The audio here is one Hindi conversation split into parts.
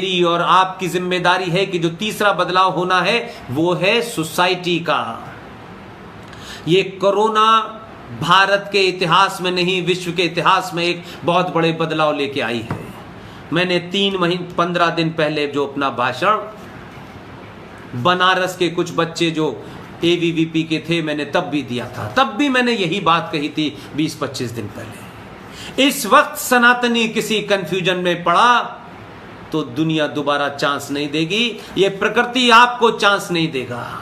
मेरी और आपकी जिम्मेदारी है कि जो तीसरा बदलाव होना है वो है सोसाइटी का। ये कोरोना भारत के इतिहास में नहीं, विश्व के इतिहास में एक बहुत बड़े बदलाव लेके आई है। मैंने 15 दिन पहले जो अपना भाषण बनारस के कुछ बच्चे जो एबीवीपी के थे, मैंने तब भी दिया था। तब भी मैंने यही बात कही थी 20-25 दिन पहले। इस वक्त सनातनी किसी कंफ्यूजन में पड़ा तो दुनिया दोबारा चांस नहीं देगी, ये प्रकृति आपको चांस नहीं देगा।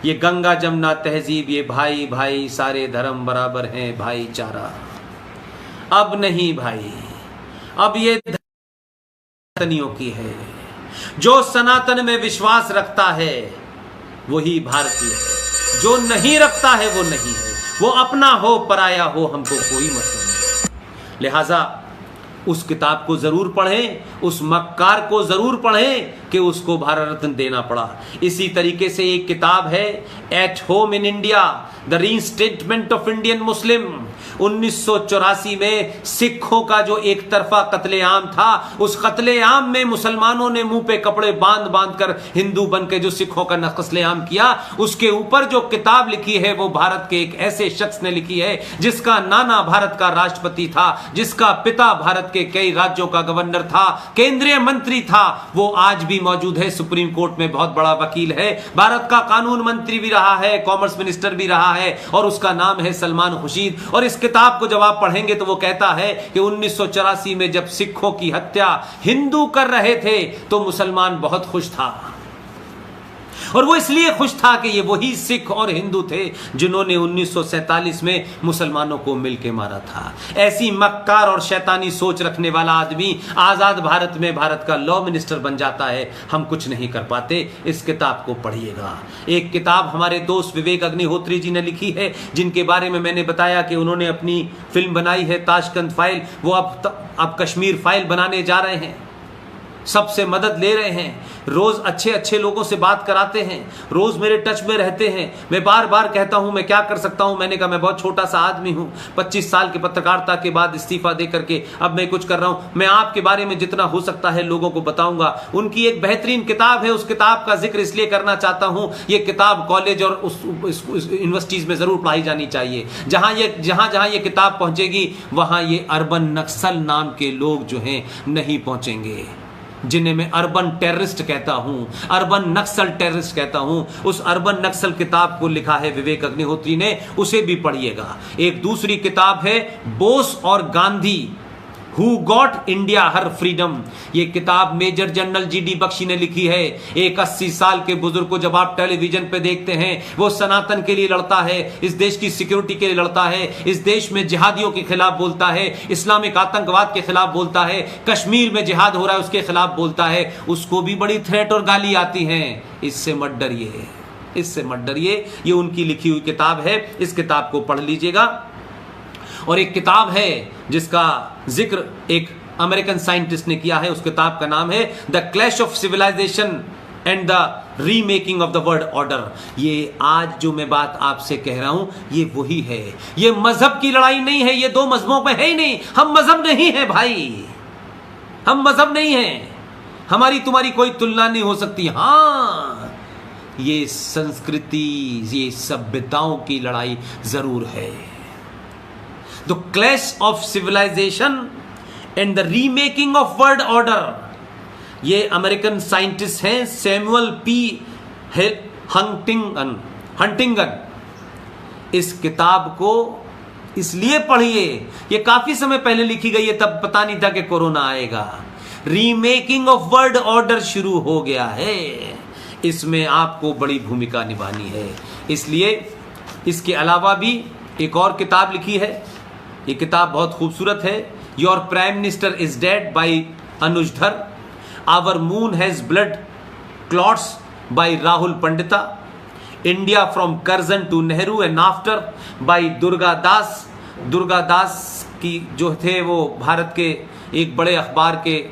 ये गंगा जमुना तहजीब, ये भाई भाई सारे धर्म बराबर हैं, भाईचारा अब नहीं भाई, अब ये सनातनियों की है। जो सनातन में विश्वास रखता है वही भारतीय है, जो नहीं रखता है वो नहीं है। वो अपना हो पराया हो, हमको कोई मतलब नहीं। लिहाजा उस किताब को जरूर पढ़ें, उस मक्कार को जरूर पढ़ें कि उसको भारत रत्न देना पड़ा। इसी तरीके से एक किताब है at home in India, the reinstatement of Indian Muslim. 1984 में सिखों का जो एक तरफा कत्लेआम था, उस कत्लेआम में मुसलमानों ने मुंह पे कपड़े बांध बांध कर हिंदू बन के जो सिखों का कत्लेआम किया, उसके ऊपर जो किताब लिखी है वो भारत के एक ऐसे शख्स ने लिखी है जिसका नाना भारत का राष्ट्रपति था, जिसका पिता भारत के कई राज्यों का गवर्नर था, केंद्रीय मंत्री था। वो आज भी मौजूद है, सुप्रीम कोर्ट में बहुत बड़ा वकील है, भारत का कानून मंत्री भी रहा है, कॉमर्स मिनिस्टर भी रहा है, और उसका नाम है सलमान खुर्शीद। और इस किताब को जब आप पढ़ेंगे तो वो कहता है कि 1984 में जब सिखों की हत्या हिंदू कर रहे थे तो मुसलमान बहुत खुश था, और वो इसलिए खुश था कि ये वही सिख और हिंदू थे जिन्होंने 1947 में मुसलमानों को मिलके मारा था। ऐसी मक्कार और शैतानी सोच रखने वाला आदमी आजाद भारत में भारत का लॉ मिनिस्टर बन जाता है, हम कुछ नहीं कर पाते। इस किताब को पढ़िएगा। एक किताब हमारे दोस्त विवेक अग्निहोत्री जी ने लिखी है, जिनके बारे में मैंने बताया कि उन्होंने अपनी फिल्म बनाई है ताशकंद फाइल। वो अब कश्मीर फाइल बनाने जा रहे हैं, सबसे मदद ले रहे हैं, रोज अच्छे अच्छे लोगों से बात कराते हैं, रोज मेरे टच में रहते हैं। मैं बार बार कहता हूं मैं क्या कर सकता हूं, मैंने कहा मैं बहुत छोटा सा आदमी हूं, 25 साल की पत्रकारिता के बाद इस्तीफा दे करके अब मैं कुछ कर रहा हूं। मैं आपके बारे में जितना हो सकता है लोगों को बताऊंगा। उनकी एक बेहतरीन किताब है, उस किताब का जिक्र इसलिए करना चाहता हूं, ये किताब कॉलेज और यूनिवर्सिटीज में जरूर पढ़ाई जानी चाहिए। जहां जहां ये किताब पहुंचेगी वहां ये अर्बन नक्सल नाम के लोग जो हैं नहीं पहुंचेंगे, जिन्हें मैं अर्बन टेररिस्ट कहता हूं, अर्बन नक्सल टेररिस्ट कहता हूं। उस अर्बन नक्सल किताब को लिखा है विवेक अग्निहोत्री ने, उसे भी पढ़िएगा। एक दूसरी किताब है बोस और Gandhi, who got India her freedom. ये किताब मेजर जनरल जीडी बख्शी ने लिखी है। एक 80 साल के बुजुर्ग को जब आप टेलीविजन पे देखते हैं, वो सनातन के लिए लड़ता है, इस देश की सिक्योरिटी के लिए लड़ता है, इस देश में जिहादियों के खिलाफ बोलता है, इस्लामिक आतंकवाद के खिलाफ बोलता है, कश्मीर में जिहाद हो रहा है उसके खिलाफ बोलता है, उसको भी बड़ी थ्रेट और गाली आती है। इससे मत डरिए, इससे मत डरिए। ये उनकी लिखी हुई किताब है, इस किताब को पढ़ लीजिएगा। और एक किताब है जिसका जिक्र एक अमेरिकन साइंटिस्ट ने किया है, उस किताब का नाम है the clash of civilisation and the remaking of the world order. ये आज जो मैं बात आपसे कह रहा हूं ये वही है। ये मजहब की लड़ाई नहीं है, ये दो मजहबों में है ही नहीं। हम मजहब नहीं है भाई, हम मजहब नहीं है, हमारी तुम्हारी कोई तुलना नहीं हो सकती। हां, ये संस्कृति, ये सभ्यताओं की लड़ाई जरूर है। The clash of civilization and the remaking of world order। ये अमेरिकन साइंटिस्ट हैं सैमुअल पी हंटिंगन। इस किताब को इसलिए पढ़िए, ये काफी समय पहले लिखी गई है, तब पता नहीं था कि कोरोना आएगा। रीमेकिंग ऑफ वर्ल्ड ऑर्डर शुरू हो गया है, इसमें आपको बड़ी भूमिका निभानी है। इसलिए इसके अलावा भी एक और किताब लिखी है, ये किताब बहुत खूबसूरत है, your prime minister is dead by Anuj Dhar, our moon has blood clots by Rahul Pandita, India from Curzon to Nehru and after by Durga Das. Durga Das की जो थे वो भारत के एक बड़े अखबार के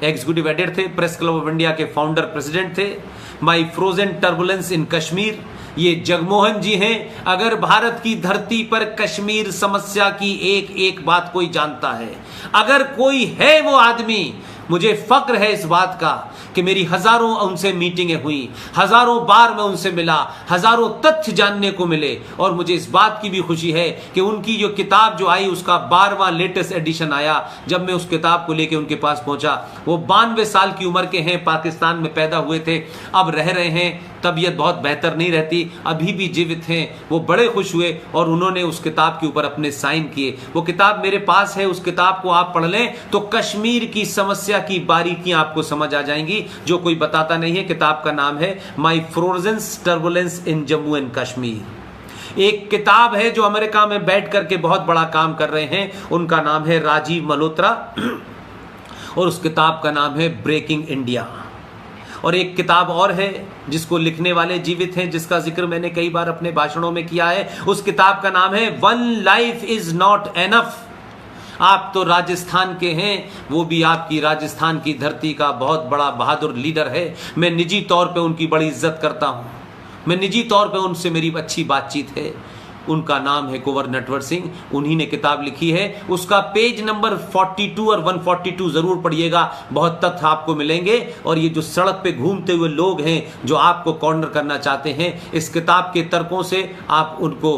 एग्जीक्यूटिव एडिटर थे, प्रेस क्लब ऑफ इंडिया के फाउंडर प्रेसिडेंट थे। माई फ्रोजन टर्बुलेंस इन कश्मीर, ये जगमोहन जी हैं। अगर भारत की धरती पर कश्मीर समस्या की एक एक बात कोई जानता है, अगर कोई है वो आदमी मुझे फक्र है इस बात का कि मेरी हजारों उनसे मीटिंगें हुई, हजारों बार मैं उनसे मिला, हजारों तथ्य जानने को मिले। और मुझे इस बात की भी खुशी है कि उनकी जो किताब जो आई उसका 12वां लेटेस्ट एडिशन आया। जब मैं उस किताब को लेकर उनके पास पहुंचा, वो 92 साल की उम्र के हैं, पाकिस्तान में पैदा हुए थे, अब रह रहे हैं, तबीयत बहुत बेहतर नहीं रहती, अभी भी जीवित हैं। वो बड़े खुश हुए और उन्होंने उस किताब के ऊपर अपने साइन किए। वो किताब मेरे पास है, उस किताब को आप पढ़ लें तो कश्मीर की समस्या की बारीकियां आपको समझ आ जाएंगी, जो कोई बताता नहीं है। किताब का नाम है my frozen turbulence in Jammu and Kashmir. एक किताब है जो अमेरिका में बैठ करके बहुत बड़ा काम कर रहे हैं, उनका नाम है राजीव मल्होत्रा और उस किताब का नाम है ब्रेकिंग इंडिया। और एक किताब और है जिसको लिखने वाले जीवित हैं, जिसका जिक्र मैंने कई बार अपने भाषणों में किया है। उस किताब का नाम है one life is not enough. आप तो राजस्थान के हैं, वो भी आपकी राजस्थान की धरती का बहुत बड़ा बहादुर लीडर है। मैं निजी तौर पे उनकी बड़ी इज्जत करता हूं, मैं निजी तौर पे उनसे मेरी अच्छी बातचीत है। उनका नाम है कुंवर नटवर सिंह, उन्हीं ने किताब लिखी है। उसका पेज नंबर 42 और 142 जरूर पढ़िएगा, बहुत तथ्य आपको मिलेंगे। और ये जो सड़क पे घूमते हुए लोग हैं जो आपको कॉर्नर करना चाहते हैं, इस किताब के तर्कों से आप उनको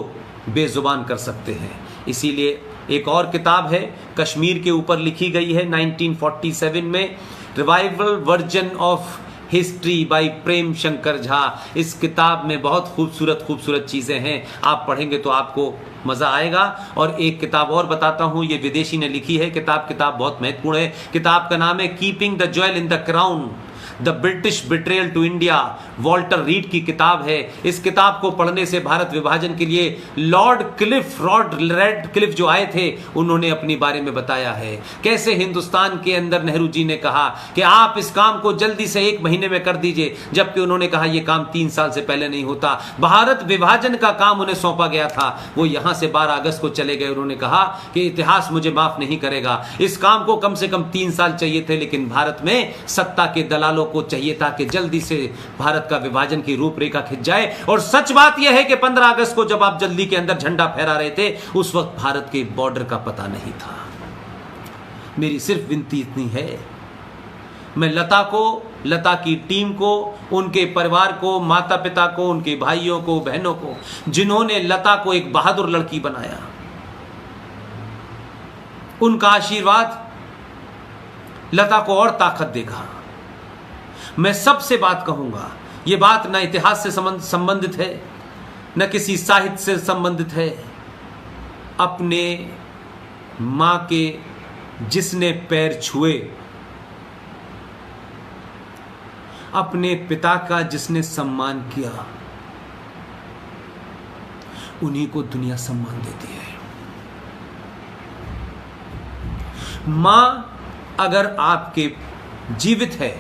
बेजुबान कर सकते हैं। इसीलिए एक और किताब है कश्मीर के ऊपर लिखी गई है 1947 में, revival version of history by Prem Shankar Jha. इस किताब में बहुत खूबसूरत खूबसूरत चीज़ें हैं, आप पढ़ेंगे तो आपको मज़ा आएगा। और एक किताब और बताता हूँ, ये विदेशी ने लिखी है, किताब बहुत महत्वपूर्ण है। किताब का नाम है keeping the jewel in the crown, the British betrayal to India. Walter Reid की किताब है। इस किताब को पढ़ने से भारत विभाजन के लिए लॉर्ड रेड क्लिफ जो आए थे, उन्होंने अपने बारे में बताया है, कैसे हिंदुस्तान के अंदर नेहरू जी ने कहा कि आप इस काम को जल्दी से 1 महीने में कर दीजिए, जबकि उन्होंने कहा यह काम 3 साल से पहले नहीं होता। भारत विभाजन का काम उन्हें सौंपा गया था, वो यहां से 12 अगस्त को चले गए। उन्होंने कहा कि इतिहास मुझे माफ नहीं करेगा, इस काम को कम से कम 3 साल चाहिए थे, लेकिन भारत में सत्ता के दलालों को चाहिए था कि जल्दी से भारत का विभाजन की रूपरेखा खिंच जाए। और सच बात यह है कि 15 अगस्त को जब आप दिल्ली के अंदर झंडा फहरा रहे थे, उस वक्त भारत के बॉर्डर का पता नहीं था। मेरी सिर्फ विनती इतनी है, मैं लता की टीम को, उनके परिवार को, माता पिता को, उनके भाइयों को, बहनों को, जिन्होंने लता को एक बहादुर लड़की बनाया, उनका आशीर्वाद लता को और ताकत देगा। मैं सबसे बात कहूंगा, यह बात न इतिहास से संबंधित है, न किसी साहित्य से संबंधित है। अपने मां के जिसने पैर छुए, अपने पिता का जिसने सम्मान किया, उन्हीं को दुनिया सम्मान देती है। मां अगर आपके जीवित है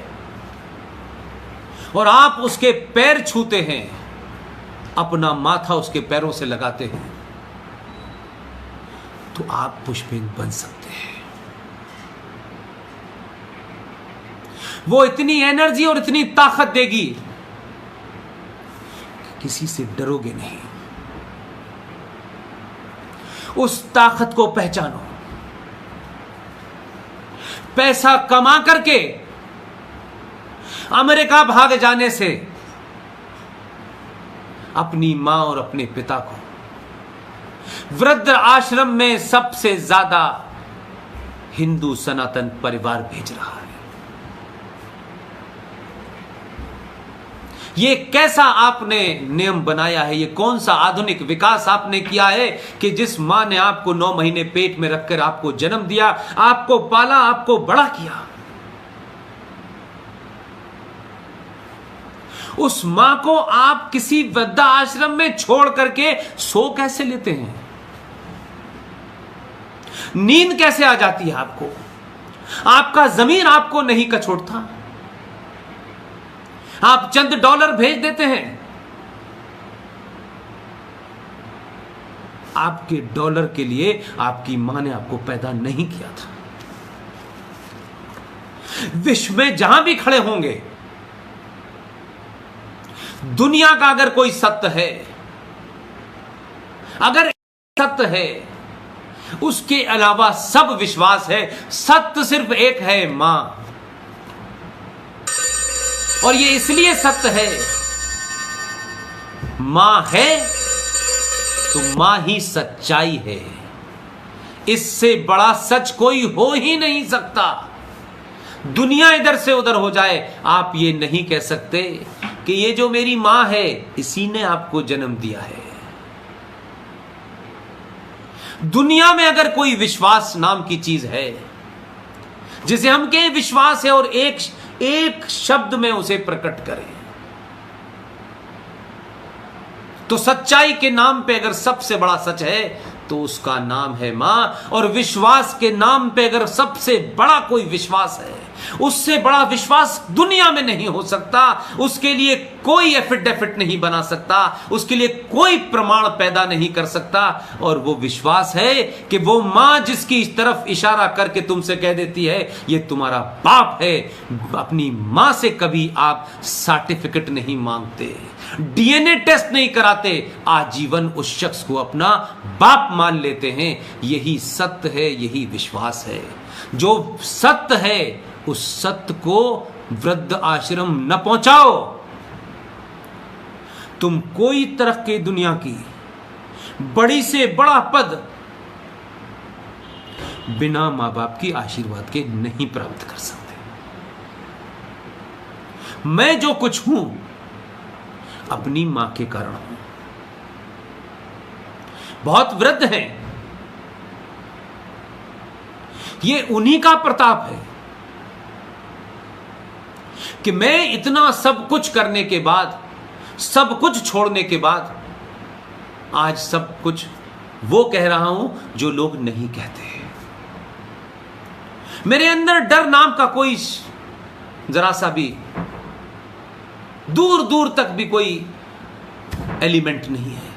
और आप उसके पैर छूते हैं, अपना माथा उसके पैरों से लगाते हैं, तो आप पुष्पिन बन सकते हैं। वो इतनी एनर्जी और इतनी ताकत देगी कि किसी से डरोगे नहीं। उस ताकत को पहचानो। पैसा कमा करके अमेरिका भाग जाने से अपनी मां और अपने पिता को वृद्ध आश्रम में सबसे ज्यादा हिंदू सनातन परिवार भेज रहा है। ये कैसा आपने नियम बनाया है, ये कौन सा आधुनिक विकास आपने किया है कि जिस मां ने आपको 9 महीने पेट में रखकर आपको जन्म दिया, आपको पाला, आपको बड़ा किया, उस मां को आप किसी वृद्धा आश्रम में छोड़ करके सो कैसे लेते हैं? नींद कैसे आ जाती है आपको? आपका जमीन आपको नहीं कछोड़ता? आप चंद डॉलर भेज देते हैं, आपके डॉलर के लिए आपकी मां ने आपको पैदा नहीं किया था। विश्व में जहां भी खड़े होंगे, दुनिया का अगर कोई सत्य है, अगर सत्य है, उसके अलावा सब विश्वास है। सत्य सिर्फ एक है, मां। और ये इसलिए सत्य है, मां है तो मां ही सच्चाई है। इससे बड़ा सच कोई हो ही नहीं सकता। दुनिया इधर से उधर हो जाए, आप ये नहीं कह सकते कि ये जो मेरी मां है इसी ने आपको जन्म दिया है। दुनिया में अगर कोई विश्वास नाम की चीज है जिसे हम कहें विश्वास है और एक शब्द में उसे प्रकट करें, तो सच्चाई के नाम पे अगर सबसे बड़ा सच है तो उसका नाम है मां। और विश्वास के नाम पे अगर सबसे बड़ा कोई विश्वास है, उससे बड़ा विश्वास दुनिया में नहीं हो सकता। उसके लिए कोई एफिडेविट नहीं बना सकता, उसके लिए कोई प्रमाण पैदा नहीं कर सकता। और वो विश्वास है कि वो मां जिसकी इस तरफ इशारा करके तुमसे कह देती है ये तुम्हारा बाप है, अपनी मां से कभी आप सर्टिफिकेट नहीं मांगते, डीएनए टेस्ट नहीं कराते, आजीवन उस शख्स को अपना बाप मान लेते हैं। यही सत्य है, यही विश्वास है। जो सत्य है उस सत्य को वृद्ध आश्रम न पहुंचाओ। तुम कोई तरह के दुनिया की बड़ी से बड़ा पद बिना मां बाप की आशीर्वाद के नहीं प्राप्त कर सकते। मैं जो कुछ हूं अपनी मां के कारण हूं। बहुत वृद्ध हैं, ये उन्हीं का प्रताप है कि मैं इतना सब कुछ करने के बाद, सब कुछ छोड़ने के बाद आज सब कुछ वो कह रहा हूं जो लोग नहीं कहते। मेरे अंदर डर नाम का कोई जरा सा भी दूर दूर तक भी कोई एलिमेंट नहीं है।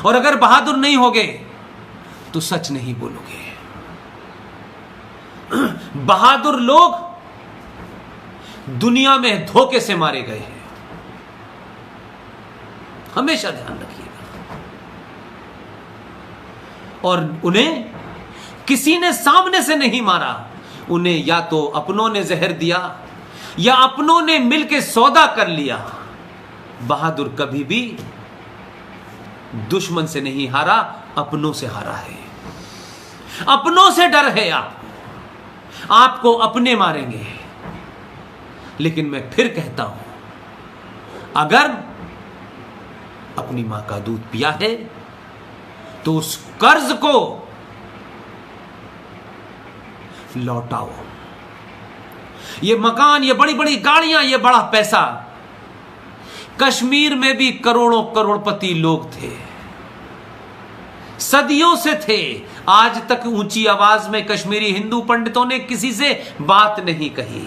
और अगर बहादुर नहीं होगे तो सच नहीं बोलोगे। बहादुर लोग दुनिया में धोखे से मारे गए हैं, हमेशा ध्यान रखिएगा। और उन्हें किसी ने सामने से नहीं मारा, उन्हें या तो अपनों ने जहर दिया या अपनों ने मिलकर सौदा कर लिया। बहादुर कभी भी दुश्मन से नहीं हारा, अपनों से हारा है। अपनों से डर है आपको अपने मारेंगे। लेकिन मैं फिर कहता हूं, अगर अपनी मां का दूध पिया है तो उस कर्ज को लौटाओ। ये मकान, ये बड़ी बड़ी गाड़ियां, ये बड़ा पैसा, कश्मीर में भी करोड़ों करोड़पति लोग थे, सदियों से थे। आज तक ऊंची आवाज में कश्मीरी हिंदू पंडितों ने किसी से बात नहीं कही।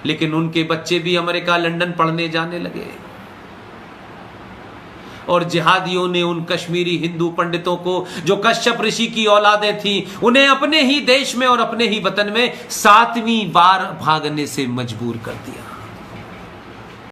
लेकिन उनके बच्चे भी अमेरिका, लंदन पढ़ने जाने लगे और जिहादियों ने उन कश्मीरी हिंदू पंडितों को, जो कश्यप ऋषि की औलादें थी, उन्हें अपने ही देश में और अपने ही वतन में 7वीं बार भागने से मजबूर कर दिया।